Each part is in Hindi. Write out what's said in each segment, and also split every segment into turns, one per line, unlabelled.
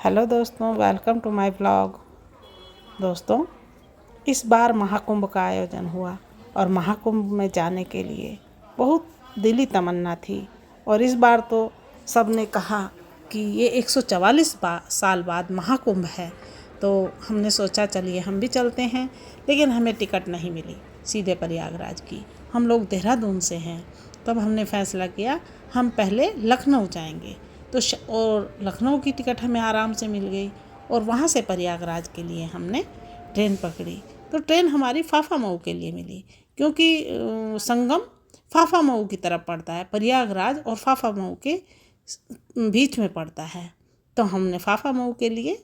हेलो दोस्तों, वेलकम टू माय ब्लॉग। दोस्तों, इस बार महाकुंभ का आयोजन हुआ और महाकुंभ में जाने के लिए बहुत दिली तमन्ना थी। और इस बार तो सब ने कहा कि ये 144 साल बाद महाकुंभ है, तो हमने सोचा चलिए हम भी चलते हैं। लेकिन हमें टिकट नहीं मिली सीधे प्रयागराज की। हम लोग देहरादून से हैं। तब हमने फैसला किया हम पहले लखनऊ जाएंगे। और लखनऊ की टिकट हमें आराम से मिल गई और वहाँ से प्रयागराज के लिए हमने ट्रेन पकड़ी। तो ट्रेन हमारी फाफा मऊ के लिए मिली, क्योंकि संगम फाफा मऊ की तरफ पड़ता है। प्रयागराज और फाफा मऊ के बीच में पड़ता है। तो हमने फाफा मऊ के लिए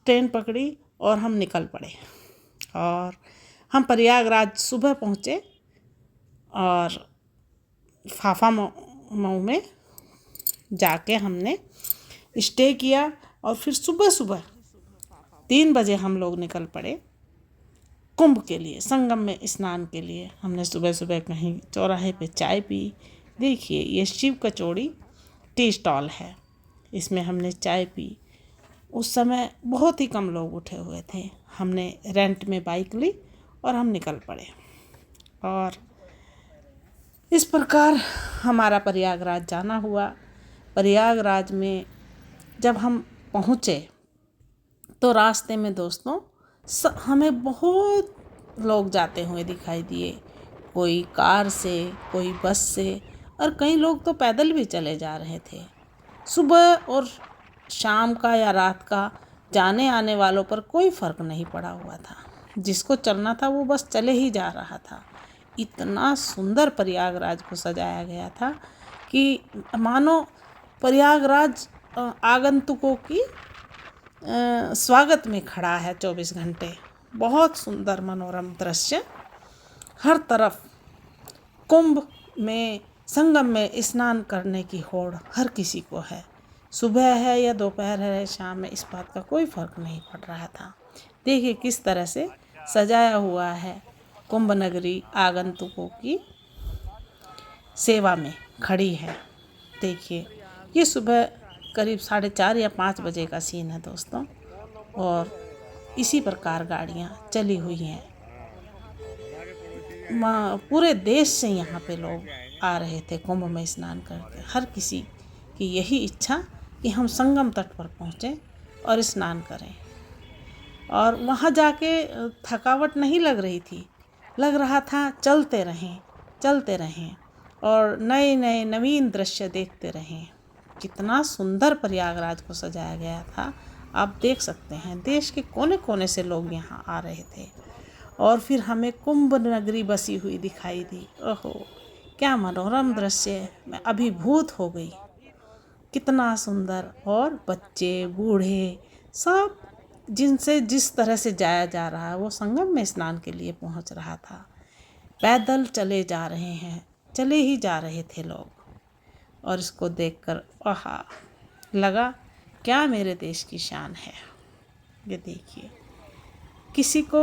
ट्रेन पकड़ी और हम निकल पड़े। और हम प्रयागराज सुबह पहुँचे और फाफा मऊ में जाके हमने स्टे किया। और फिर सुबह सुबह 3 बजे हम लोग निकल पड़े कुंभ के लिए, संगम में स्नान के लिए। हमने सुबह सुबह कहीं चौराहे पे चाय पी। देखिए, ये शिव कचौड़ी टी स्टॉल है, इसमें हमने चाय पी। उस समय बहुत ही कम लोग उठे हुए थे। हमने रेंट में बाइक ली और हम निकल पड़े। और इस प्रकार हमारा प्रयागराज जाना हुआ। प्रयागराज में जब हम पहुँचे तो रास्ते में दोस्तों हमें बहुत लोग जाते हुए दिखाई दिए। कोई कार से, कोई बस से, और कई लोग तो पैदल भी चले जा रहे थे। सुबह और शाम का या रात का जाने आने वालों पर कोई फ़र्क नहीं पड़ा हुआ था। जिसको चलना था वो बस चले ही जा रहा था। इतना सुंदर प्रयागराज को सजाया गया था कि मानो प्रयागराज आगंतुकों की स्वागत में खड़ा है 24 घंटे। बहुत सुंदर मनोरम दृश्य। हर तरफ कुंभ में, संगम में स्नान करने की होड़ हर किसी को है। सुबह है या दोपहर है, शाम में, इस बात का कोई फ़र्क नहीं पड़ रहा था। देखिए किस तरह से सजाया हुआ है। कुंभ नगरी आगंतुकों की सेवा में खड़ी है। देखिए, ये सुबह करीब 4:30 या 5 बजे का सीन है दोस्तों। और इसी प्रकार गाड़ियाँ चली हुई हैं। पूरे देश से यहाँ पे लोग आ रहे थे कुंभ में स्नान करके। हर किसी की यही इच्छा कि हम संगम तट पर पहुँचें और स्नान करें। और वहाँ जाके थकावट नहीं लग रही थी, लग रहा था चलते रहें और नए नए नवीन दृश्य देखते रहें। कितना सुंदर प्रयागराज को सजाया गया था, आप देख सकते हैं। देश के कोने कोने से लोग यहाँ आ रहे थे। और फिर हमें कुंभ नगरी बसी हुई दिखाई दी। ओहो, क्या मनोरम दृश्य! मैं अभिभूत हो गई। कितना सुंदर! और बच्चे बूढ़े सब, जिनसे जिस तरह से जाया जा रहा है, वो संगम में स्नान के लिए पहुँच रहा था। पैदल चले जा रहे हैं, चले ही जा रहे थे लोग। और इसको देखकर आहा, लगा क्या मेरे देश की शान है। ये देखिए, किसी को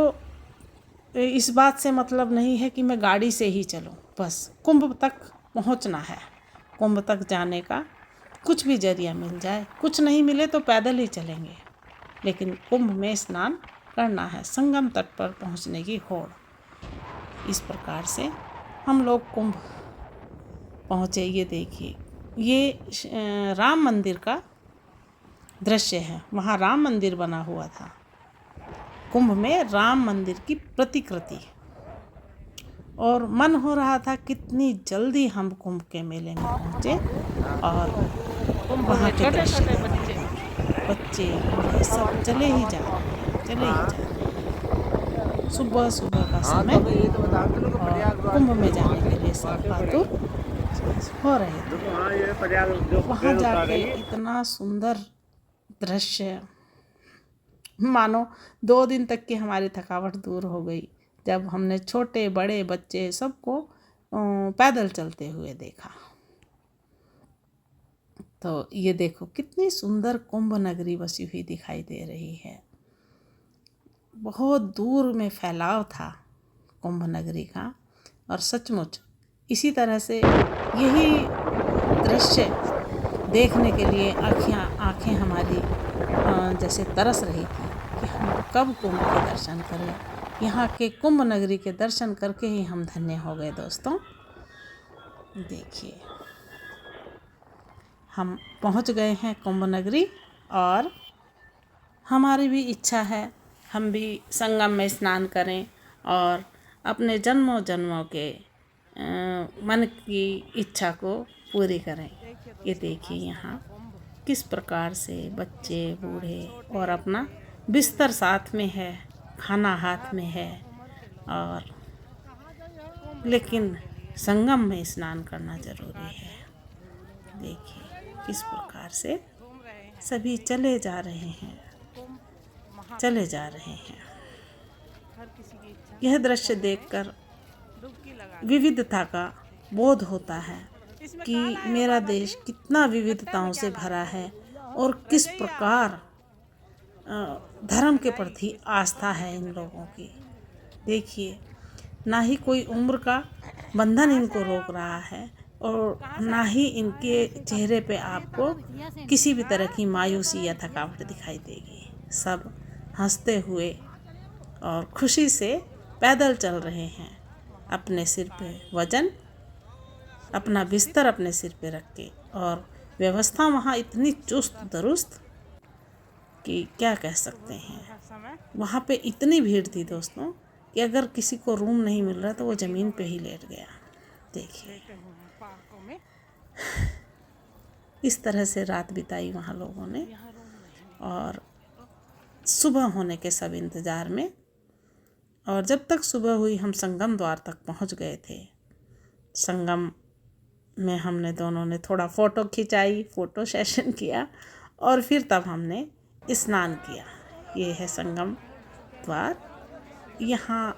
इस बात से मतलब नहीं है कि मैं गाड़ी से ही चलूं, बस कुंभ तक पहुंचना है। कुंभ तक जाने का कुछ भी जरिया मिल जाए, कुछ नहीं मिले तो पैदल ही चलेंगे, लेकिन कुंभ में स्नान करना है। संगम तट पर पहुंचने की होड़। इस प्रकार से हम लोग कुंभ पहुँचे। ये देखिए, ये राम मंदिर का दृश्य है। वहाँ राम मंदिर बना हुआ था। कुंभ में राम मंदिर की प्रतिकृति। और मन हो रहा था कितनी जल्दी हम कुंभ के मेले में पहुँचे और वहाँ के दृश्य देखें। बच्चे बूढ़े सब चले ही जा रहे। सुबह सुबह का समय और कुंभ में जाने के लिए सब आतुर हो रहे थे। वहाँ जाके इतना सुंदर दृश्य, मानो 2 दिन तक की हमारी थकावट दूर हो गई जब हमने छोटे बड़े बच्चे सबको पैदल चलते हुए देखा। तो ये देखो कितनी सुंदर कुंभ नगरी बसी हुई दिखाई दे रही है। बहुत दूर में फैलाव था कुंभ नगरी का। और सचमुच इसी तरह से यही दृश्य देखने के लिए आँखें हमारी जैसे तरस रही थी कि हम कब कुंभ के दर्शन करें। यहाँ के कुंभ नगरी के दर्शन करके ही हम धन्य हो गए दोस्तों। देखिए हम पहुँच गए हैं कुंभ नगरी और हमारी भी इच्छा है हम भी संगम में स्नान करें और अपने जन्मों जन्मों के मन की इच्छा को पूरी करें। ये देखिए यहाँ किस प्रकार से बच्चे बूढ़े और अपना बिस्तर साथ में है, खाना हाथ में है, और लेकिन संगम में स्नान करना ज़रूरी है। देखिए किस प्रकार से सभी चले जा रहे हैं। यह दृश्य देखकर विविधता का बोध होता है कि मेरा देश कितना विविधताओं से भरा है और किस प्रकार धर्म के प्रति आस्था है इन लोगों की। देखिए ना ही कोई उम्र का बंधन इनको रोक रहा है और ना ही इनके चेहरे पे आपको किसी भी तरह की मायूसी या थकावट दिखाई देगी। सब हंसते हुए और खुशी से पैदल चल रहे हैं, अपने सिर पे वजन, अपना बिस्तर अपने सिर पे रख के। और व्यवस्था वहाँ इतनी चुस्त दुरुस्त कि क्या कह सकते हैं। वहाँ पे इतनी भीड़ थी दोस्तों कि अगर किसी को रूम नहीं मिल रहा तो वो ज़मीन पे ही लेट गया। देखिए इस तरह से रात बिताई वहाँ लोगों ने और सुबह होने के सब इंतज़ार में। और जब तक सुबह हुई हम संगम द्वार तक पहुँच गए थे। संगम में हमने दोनों ने थोड़ा फ़ोटो खिंचाई, फ़ोटो सेशन किया और फिर तब हमने स्नान किया। ये है संगम द्वार। यहाँ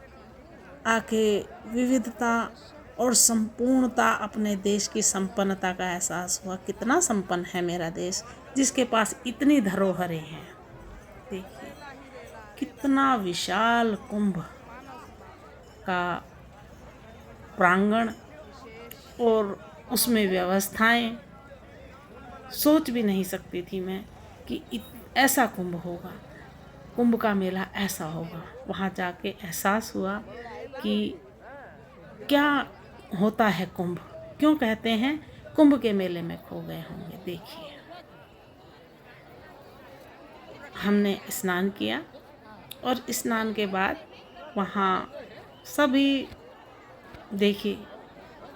आके विविधता और संपूर्णता, अपने देश की संपन्नता का एहसास हुआ। कितना संपन्न है मेरा देश, जिसके पास इतनी धरोहरें हैं। देखिए कितना विशाल कुंभ का प्रांगण और उसमें व्यवस्थाएं, सोच भी नहीं सकती थी मैं कि ऐसा कुंभ होगा, कुंभ का मेला ऐसा होगा। वहाँ जाके एहसास हुआ कि क्या होता है कुंभ, क्यों कहते हैं कुंभ के मेले में खो गए होंगे। देखिए हमने स्नान किया और स्नान के बाद वहाँ सभी देखिए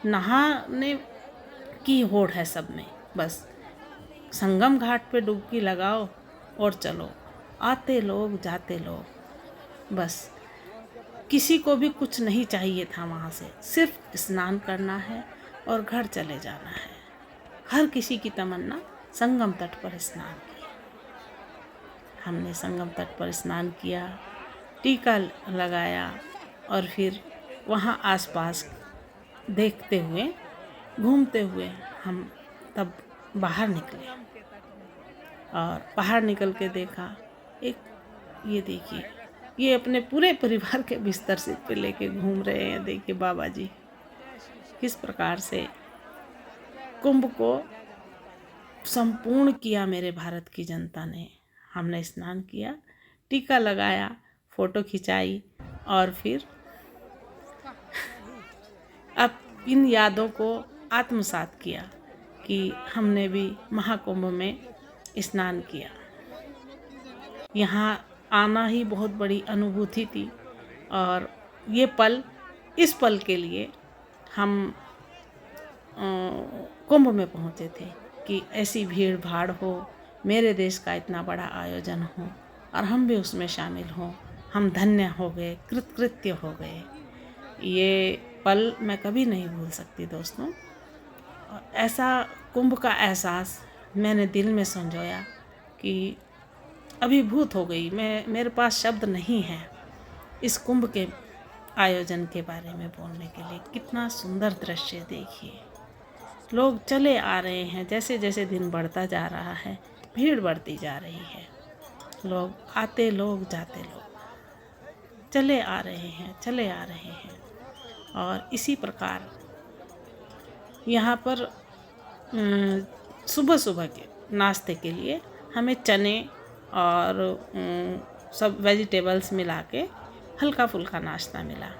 नहाने की होड़ है सब में। बस संगम घाट पे डुबकी लगाओ और चलो, आते लोग जाते लोग। बस किसी को भी कुछ नहीं चाहिए था वहाँ से, सिर्फ स्नान करना है और घर चले जाना है। हर किसी की तमन्ना संगम तट पर स्नान की। हमने संगम तट पर स्नान किया, टीका लगाया और फिर वहाँ आसपास देखते हुए घूमते हुए हम तब बाहर निकले। और बाहर निकल के देखा एक, ये देखिए ये अपने पूरे परिवार के बिस्तर सिर पे लेके घूम रहे हैं। देखिए बाबा जी किस प्रकार से कुंभ को संपूर्ण किया मेरे भारत की जनता ने। हमने स्नान किया, टीका लगाया, फ़ोटो खिंचाई और फिर अब इन यादों को आत्मसात किया कि हमने भी महाकुंभ में स्नान किया। यहाँ आना ही बहुत बड़ी अनुभूति थी और ये पल, इस पल के लिए हम कुंभ में पहुँचे थे कि ऐसी भीड़ भाड़ हो, मेरे देश का इतना बड़ा आयोजन हो और हम भी उसमें शामिल हों। हम धन्य हो गए, कृतकृत्य हो गए। ये पल मैं कभी नहीं भूल सकती दोस्तों। और ऐसा कुंभ का एहसास मैंने दिल में संजोया कि अभिभूत हो गई मैं। मेरे पास शब्द नहीं है इस कुंभ के आयोजन के बारे में बोलने के लिए। कितना सुंदर दृश्य देखिए, लोग चले आ रहे हैं। जैसे जैसे दिन बढ़ता जा रहा है भीड़ बढ़ती जा रही है। लोग आते लोग जाते लोग चले आ रहे हैं, चले आ रहे हैं। और इसी प्रकार यहाँ पर सुबह सुबह के नाश्ते के लिए हमें चने और सब वेजिटेबल्स मिला के हल्का फुल्का नाश्ता मिला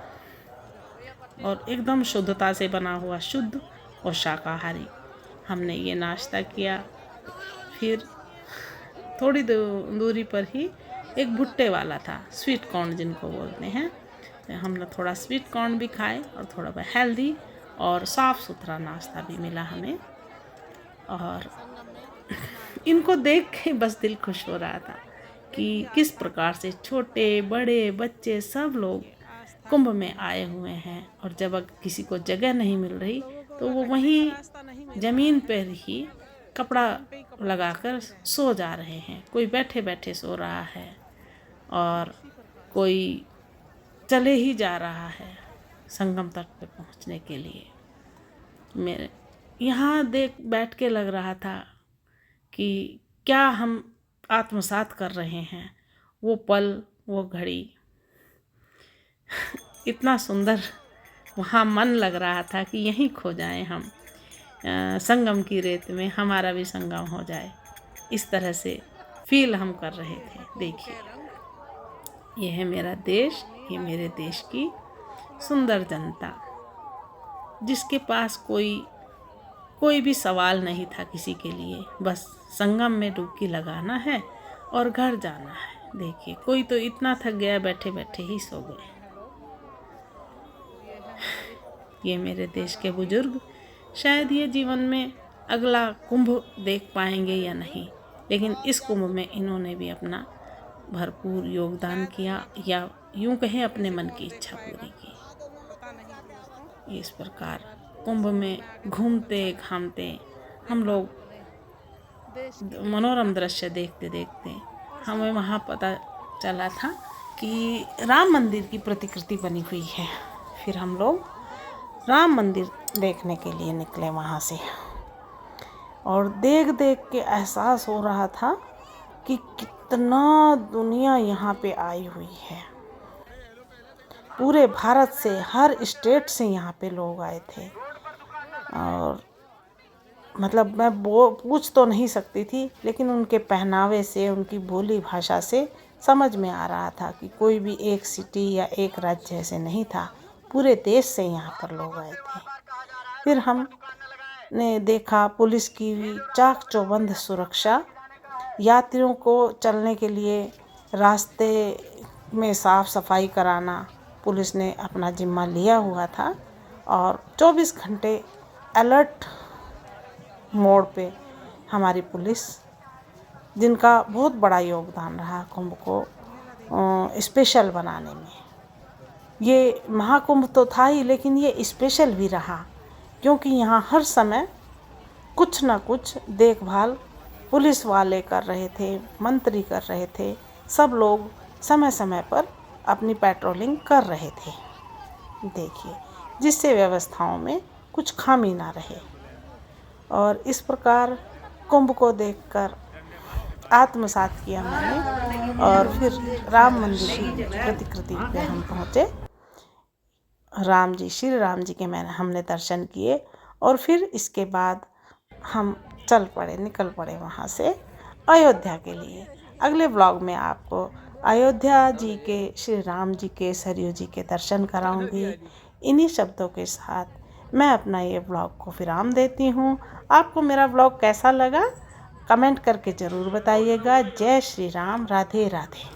और एकदम शुद्धता से बना हुआ, शुद्ध और शाकाहारी हमने ये नाश्ता किया। फिर थोड़ी दूरी पर ही एक भुट्टे वाला था, स्वीट कॉर्न जिनको बोलते हैं। हमने थोड़ा स्वीट कॉर्न भी खाए और थोड़ा हेल्दी और साफ़ सुथरा नाश्ता भी मिला हमें। और इनको देख के बस दिल खुश हो रहा था कि किस प्रकार से छोटे बड़े बच्चे सब लोग कुंभ में आए हुए हैं। और जब किसी को जगह नहीं मिल रही तो वो वहीं ज़मीन पर ही कपड़ा लगाकर सो जा रहे हैं। कोई बैठे बैठे सो रहा है और कोई चले ही जा रहा है संगम तट पे पहुंचने के लिए। मेरे यहाँ बैठ के लग रहा था कि क्या हम आत्मसात कर रहे हैं वो पल, वो घड़ी। इतना सुंदर वहाँ मन लग रहा था कि यहीं खो जाएं हम, संगम की रेत में हमारा भी संगम हो जाए। इस तरह से फील हम कर रहे थे। देखिए, ये है मेरा देश, ये मेरे देश की सुंदर जनता, जिसके पास कोई भी सवाल नहीं था किसी के लिए। बस संगम में डुबकी लगाना है और घर जाना है। देखिए, कोई तो इतना थक गया बैठे बैठे ही सो गए। ये मेरे देश के बुजुर्ग शायद ये जीवन में अगला कुंभ देख पाएंगे या नहीं, लेकिन इस कुंभ में इन्होंने भी अपना भरपूर योगदान किया, या यूं कहें अपने मन की इच्छा पूरी की। इस प्रकार कुंभ में घूमते घामते हम लोग मनोरम दृश्य देखते देखते हमें वहाँ पता चला था कि राम मंदिर की प्रतिकृति बनी हुई है। फिर हम लोग राम मंदिर देखने के लिए निकले वहाँ से, और देख देख के एहसास हो रहा था कि कितना दुनिया यहाँ पे आई हुई है। पूरे भारत से, हर स्टेट से यहाँ पे लोग आए थे। और मतलब मैं पूछ तो नहीं सकती थी, लेकिन उनके पहनावे से, उनकी बोली भाषा से समझ में आ रहा था कि कोई भी एक सिटी या एक राज्य से नहीं था, पूरे देश से यहाँ पर लोग आए थे। फिर हमने देखा पुलिस की चाक चौबंद सुरक्षा, यात्रियों को चलने के लिए रास्ते में साफ सफाई कराना पुलिस ने अपना जिम्मा लिया हुआ था। और 24 घंटे अलर्ट मोड पे हमारी पुलिस, जिनका बहुत बड़ा योगदान रहा कुंभ को स्पेशल बनाने में। ये महाकुंभ तो था ही, लेकिन ये स्पेशल भी रहा, क्योंकि यहाँ हर समय कुछ न कुछ देखभाल पुलिस वाले कर रहे थे, मंत्री कर रहे थे, सब लोग समय समय पर अपनी पेट्रोलिंग कर रहे थे। देखिए, जिससे व्यवस्थाओं में कुछ खामी ना रहे। और इस प्रकार कुंभ को देखकर आत्मसात किया मैंने। और फिर राम मंदिर की प्रतिकृति पे हम पहुँचे। राम जी, श्री राम जी के हमने दर्शन किए, और फिर इसके बाद हम निकल पड़े वहाँ से अयोध्या के लिए। अगले ब्लॉग में आपको अयोध्या जी के, श्री राम जी के, सरयू जी के दर्शन कराऊंगी। इन्हीं शब्दों के साथ मैं अपना ये ब्लॉग को विराम देती हूँ। आपको मेरा ब्लॉग कैसा लगा कमेंट करके ज़रूर बताइएगा। जय श्री राम, राधे राधे।